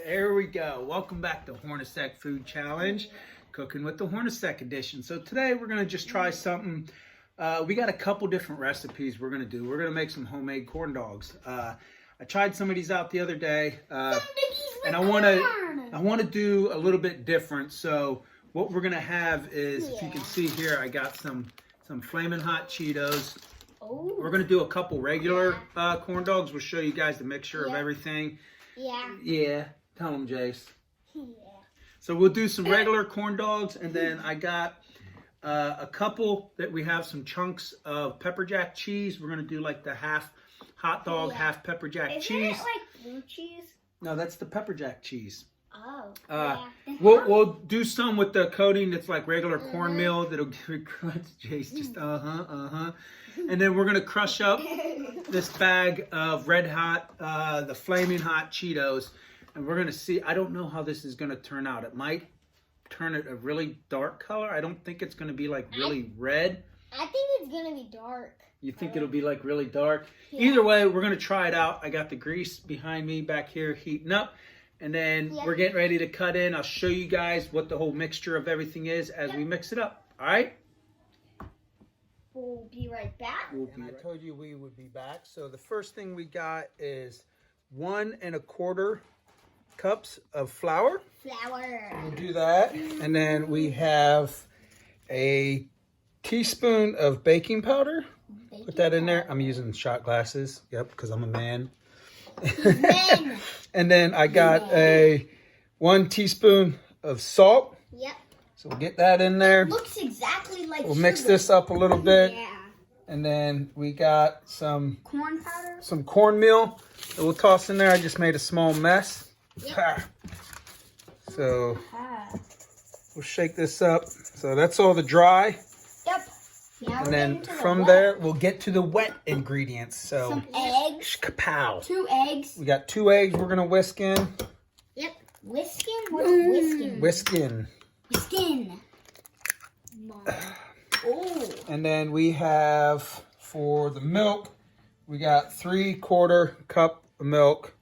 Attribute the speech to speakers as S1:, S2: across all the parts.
S1: There we go. Welcome back to Hornacek Food Challenge, cooking with the Hornacek edition. So today we're going to just try something. We got a couple different recipes we're going to do. We're going to make some homemade corn dogs. I tried some of these out the other day, and I want to do a little bit different. So what we're going to have is, if you can see here, I got some Flamin Hot Cheetos.
S2: Oh.
S1: We're going to do a couple regular corn dogs. We'll show you guys the mixture of everything. Yeah. Tell them, Jace.
S2: Yeah.
S1: So we'll do some regular corn dogs, and then I got a couple that we have some chunks of pepper jack cheese. We're going to do like the half hot dog, half pepper jack cheese.
S2: Isn't it like blue cheese?
S1: No, that's the pepper jack cheese.
S2: Oh.
S1: We'll do some with the coating that's like regular cornmeal. That'll Jace just and then we're gonna crush up this bag of red hot, the Flamin Hot Cheetos, and we're gonna see. I don't know how this is gonna turn out. It might turn it a really dark color. I don't think it's gonna be like really red.
S2: I think it's gonna be dark.
S1: You think it'll be like really dark?
S2: Yeah.
S1: Either way, we're gonna try it out. I got the grease behind me back here heating up. And then we're getting ready to cut in. I'll show you guys what the whole mixture of everything is as we mix it up. All right?
S2: We'll be right back.
S1: I told you we would be back. So the first thing we got is 1 1/4 cups of flour. We'll do that. And then we have a teaspoon of baking powder. Put that in there. I'm using shot glasses. Yep, because I'm a man. And then I got a 1 teaspoon of salt.
S2: Yep.
S1: So we'll get that in there.
S2: It looks exactly like
S1: We'll mix this up a little bit.
S2: Yeah.
S1: And then we got some
S2: Corn powder.
S1: some cornmeal that we'll toss in there. I just made a small mess.
S2: Yep.
S1: So we'll shake this up. So that's all the dry.
S2: Yep. Now
S1: And then from there, we'll get to the wet ingredients. So
S2: some eggs.
S1: Kapow.
S2: 2 eggs.
S1: We got 2 eggs we're gonna whisk in.
S2: Yep. Whiskin? What is whiskin?
S1: Whisk in.
S2: Whiskin. Oh.
S1: And then we have, for the milk, we got 3/4 cup of milk.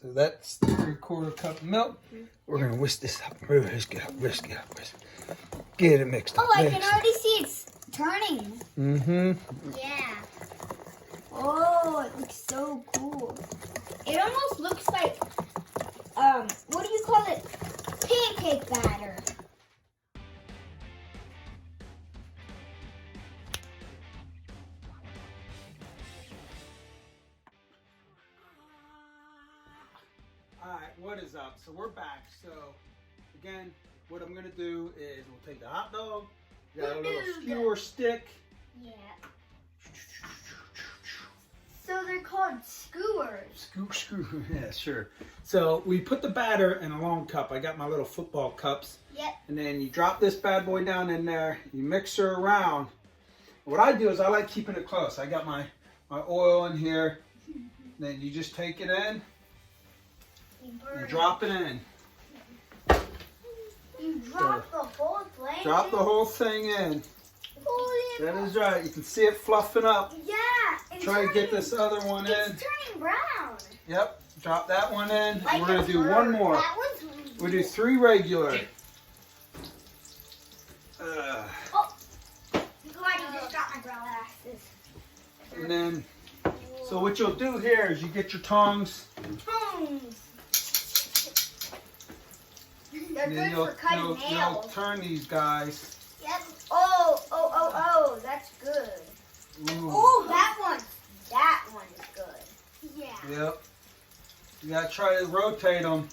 S1: So that's 3/4 cup of milk. We're gonna whisk this up. Whisk it up. Whisk it up. Get it mixed up.
S2: Oh, I can already see it's turning.
S1: Mm-hmm.
S2: Yeah. Oh, it looks so cool. It almost looks like, what do you call it? Pancake batter.
S1: All right, what is up? So we're back. So again, what I'm gonna do is we'll take the hot dog. We got a little skewer stick.
S2: Yeah. So they're called skewers.
S1: Screw. Yeah, sure. So we put the batter in a long cup. I got my little football cups.
S2: Yep.
S1: And then you drop this bad boy down in there. You mix her around. What I do is I like keeping it close. I got my oil in here. Then you just take it in. You drop it in.
S2: You drop the whole thing?
S1: Drop the whole thing in.
S2: Holy
S1: That is right. You can see it fluffing up.
S2: Yeah.
S1: Try to get this other one in.
S2: It's turning brown.
S1: Yep. Drop that one in.
S2: Like
S1: We're going to do one more.
S2: That one's really
S1: We'll do 3 regular.
S2: Oh. Glad you just got my brown glasses.
S1: And then, so what you'll do here is you get your tongs.
S2: Tongs. They're
S1: And then
S2: good for cutting
S1: you'll
S2: nails.
S1: turn these guys.
S2: Yep. Oh, that's good.
S1: Ooh.
S2: Oh, that one's good. Yeah.
S1: Yep. You gotta try to rotate them.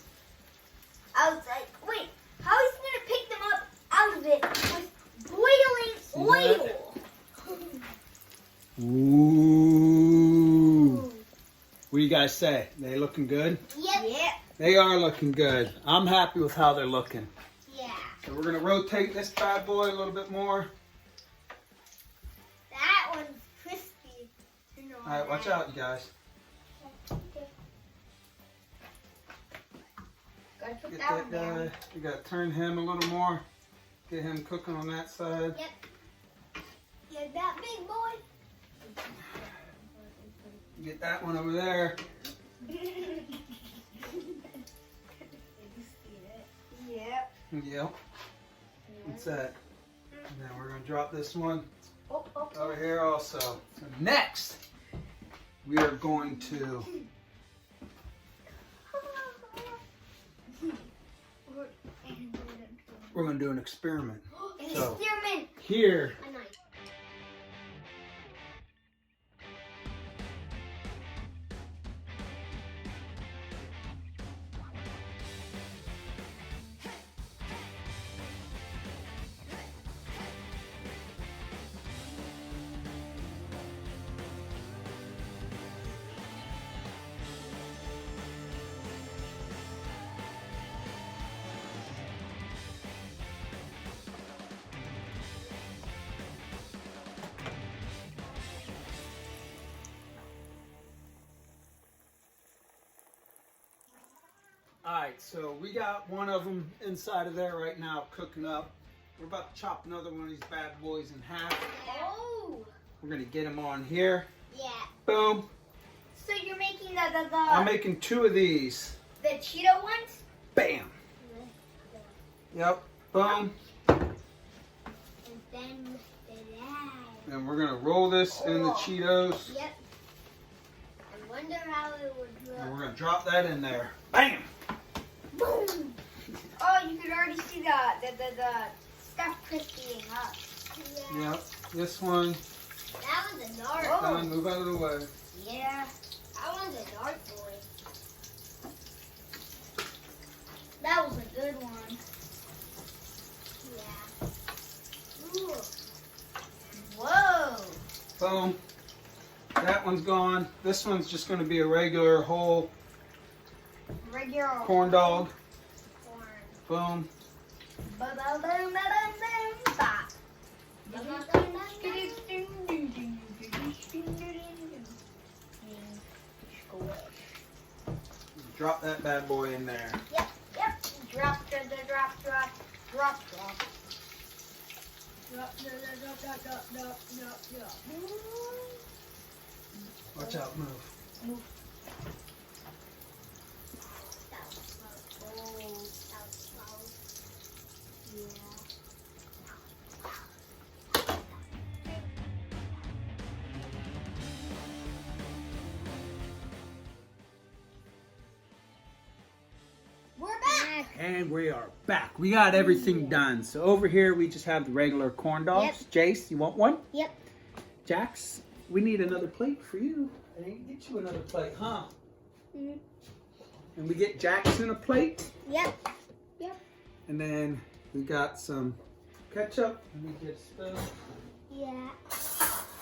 S2: I was like, wait, how is he gonna pick them up out of it with boiling oil?
S1: Ooh. What do you guys say? They looking good?
S2: Yep.
S1: They are looking good. I'm happy with how they're looking.
S2: Yeah.
S1: So we're gonna rotate this bad boy a little bit more.
S2: That one's crispy.
S1: All right, watch out, you guys.
S2: Gotta put
S1: Get
S2: that
S1: that
S2: one down.
S1: guy. You gotta turn him a little more. Get him cooking on that side.
S2: Yep. Get that big boy.
S1: Get that one over there.
S2: Yep.
S1: Yep. What's that? Now we're gonna drop this one
S2: Oh.
S1: over here also. So next, we are going to we're gonna do an experiment. So
S2: Experiment.
S1: here, all right, so we got one of them inside of there right now cooking up. We're about to chop another one of these bad boys in half.
S2: Oh.
S1: We're gonna get them on here.
S2: Yeah.
S1: Boom.
S2: So you're making the
S1: I'm making 2 of these.
S2: the Cheeto ones?
S1: Bam. Yep. Boom.
S2: And then that.
S1: And we're gonna roll this in the Cheetos.
S2: Yep. I wonder how it would look.
S1: And we're gonna drop that in there. Bam.
S2: Boom! Oh, you can already see the stuff crispying up. Yeah.
S1: Yep. This one.
S2: That was a dark.
S1: Done. Move out of the way.
S2: Yeah. That one's a dark boy. That was a good one. Yeah. Ooh. Whoa.
S1: Boom. That one's gone. This one's just gonna be a regular whole
S2: Regular
S1: corn dog.
S2: corn.
S1: Boom.
S2: Ba ba boom ba boom boom ba. Ba ba boom
S1: Drop that bad boy in there.
S2: Yep. Drop. Drop.
S1: Watch out. Move.
S2: We're back.
S1: And we are back. We got everything done. So over here we just have the regular corn dogs. Jace, you want one?
S2: Yep.
S1: Jax, we need another plate for you. I didn't get you another plate, huh?
S2: Mm.
S1: And we get Jackson a plate.
S2: Yep.
S1: And then we got some ketchup. Let me get a spoon.
S2: Yeah.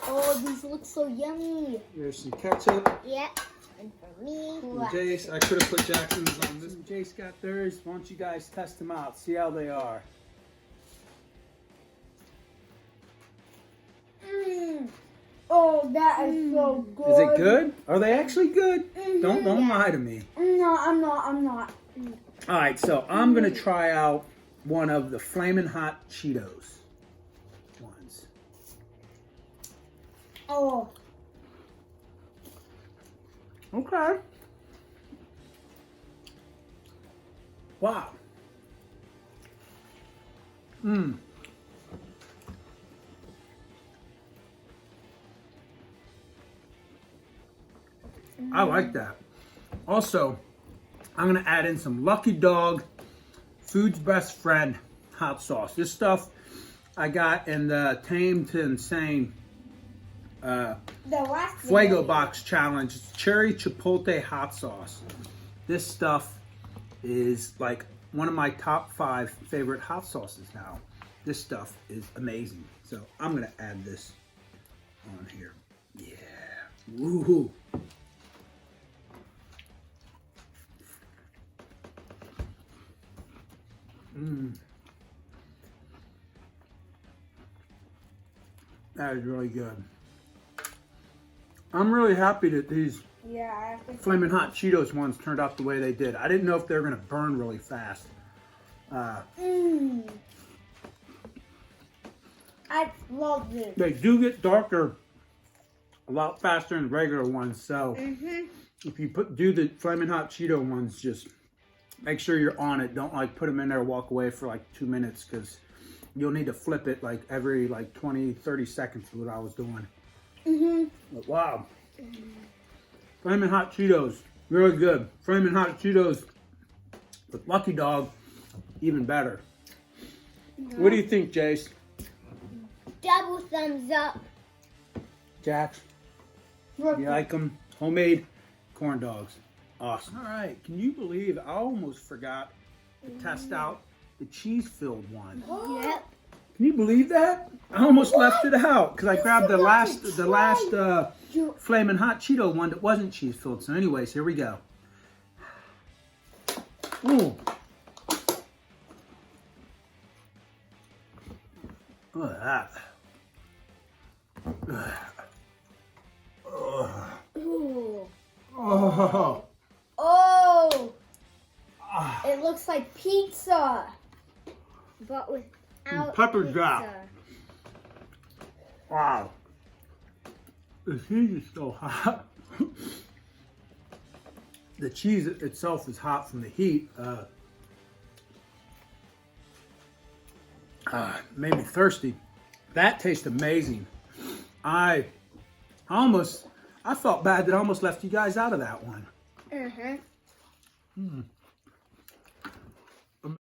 S2: Oh, these look so yummy.
S1: There's some ketchup.
S2: Yep. And for me.
S1: And Jace, I could have put Jackson's on this. Jace got theirs. Why don't you guys test them out? See how they are.
S2: Oh, that is so good.
S1: Is it good? Are they actually good?
S2: Mhm.
S1: Don't lie to me.
S2: No, I'm not.
S1: All right, so I'm gonna try out one of the Flamin Hot Cheetos ones.
S2: Oh.
S1: Okay. Wow. I like that. Also, I'm gonna add in some Lucky Dog Food's Best Friend hot sauce. This stuff I got in the Tame to Insane
S2: The last
S1: Fuego Box Challenge. It's cherry chipotle hot sauce. This stuff is like one of my top 5 favorite hot sauces now. This stuff is amazing. So I'm gonna add this on here. Yeah. Woohoo. That is really good. I'm really happy that these Flamin' Hot Cheetos ones turned out the way they did. I didn't know if they were going to burn really fast.
S2: I love this.
S1: They do get darker a lot faster than regular ones. So if you do the Flamin' Hot Cheeto ones, just make sure you're on it. Don't like put them in there, walk away for like 2 minutes, because you'll need to flip it like every like 20, 30 seconds is what I was doing. But wow. Flamin' Hot Cheetos, really good. Flamin' Hot Cheetos with Lucky Dog, even better. What do you think, Jace?
S2: Double thumbs up.
S1: Jax? You like them? Homemade corn dogs. Awesome. All right. Can you believe I almost forgot to test out the cheese-filled one?
S2: Yep.
S1: Can you believe that? I almost left it out because I grabbed the last Flamin' Hot Cheeto one that wasn't cheese-filled. So anyways, here we go. Ooh. Look at that.
S2: Ooh.
S1: Oh.
S2: Oh. It looks like pizza, but without
S1: Pepper
S2: pizza.
S1: jack. Wow. The cheese is so hot. The cheese itself is hot from the heat. Made me thirsty. That tastes amazing. I felt bad that I almost left you guys out of that one.